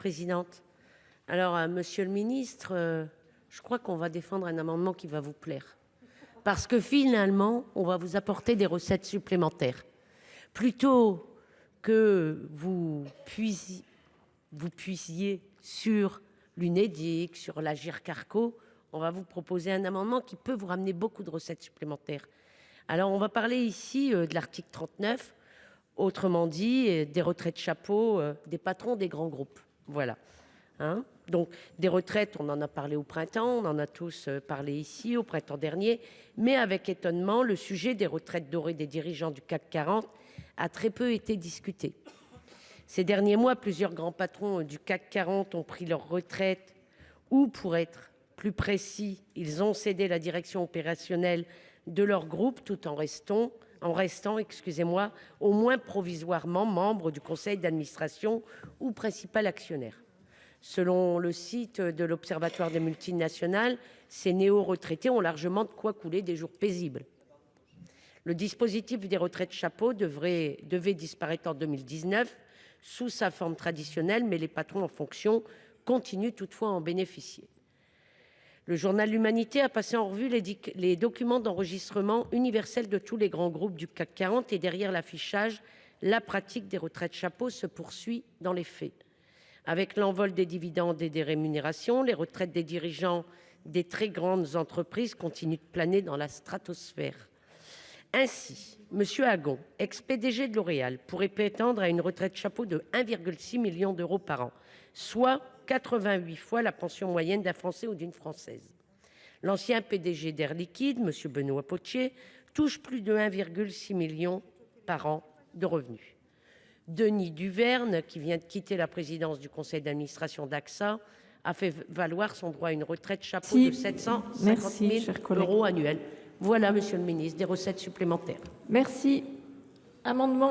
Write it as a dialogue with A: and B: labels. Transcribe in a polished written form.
A: Présidente. Alors, monsieur le ministre, je crois qu'on va défendre un amendement qui va vous plaire. Parce que finalement, on va vous apporter des recettes supplémentaires. Plutôt que vous puisiez sur l'Unédic, sur l'Agirc Arrco, on va vous proposer un amendement qui peut vous ramener beaucoup de recettes supplémentaires. Alors, on va parler ici de l'article 39, autrement dit, des retraites chapeau des patrons des grands groupes. Voilà. Donc, des retraites, on en a parlé au printemps, on en a tous parlé ici au printemps dernier, mais avec étonnement, le sujet des retraites dorées des dirigeants du CAC 40 a très peu été discuté. Ces derniers mois, plusieurs grands patrons du CAC 40 ont pris leur retraite ou, pour être plus précis, ils ont cédé la direction opérationnelle de leur groupe tout en restant, au moins provisoirement membres du conseil d'administration ou principal actionnaire. Selon le site de l'Observatoire des multinationales, ces néo-retraités ont largement de quoi couler des jours paisibles. Le dispositif des retraites chapeau devait disparaître en 2019 sous sa forme traditionnelle, mais les patrons en fonction continuent toutefois à en bénéficier. Le journal L'Humanité a passé en revue les documents d'enregistrement universel de tous les grands groupes du CAC 40 et derrière l'affichage, la pratique des retraites chapeau se poursuit dans les faits. Avec l'envol des dividendes et des rémunérations, les retraites des dirigeants des très grandes entreprises continuent de planer dans la stratosphère. Ainsi, M. Agon, ex-PDG de L'Oréal, pourrait prétendre à une retraite chapeau de 1,6 million d'euros par an, soit 88 fois la pension moyenne d'un Français ou d'une Française. L'ancien PDG d'Air Liquide, M. Benoît Potier, touche plus de 1,6 million par an de revenus. Denis Duverne, qui vient de quitter la présidence du conseil d'administration d'AXA, a fait valoir son droit à une retraite chapeau de 750 000 euros annuels. Voilà, monsieur le ministre, des recettes supplémentaires.
B: Merci. Amendement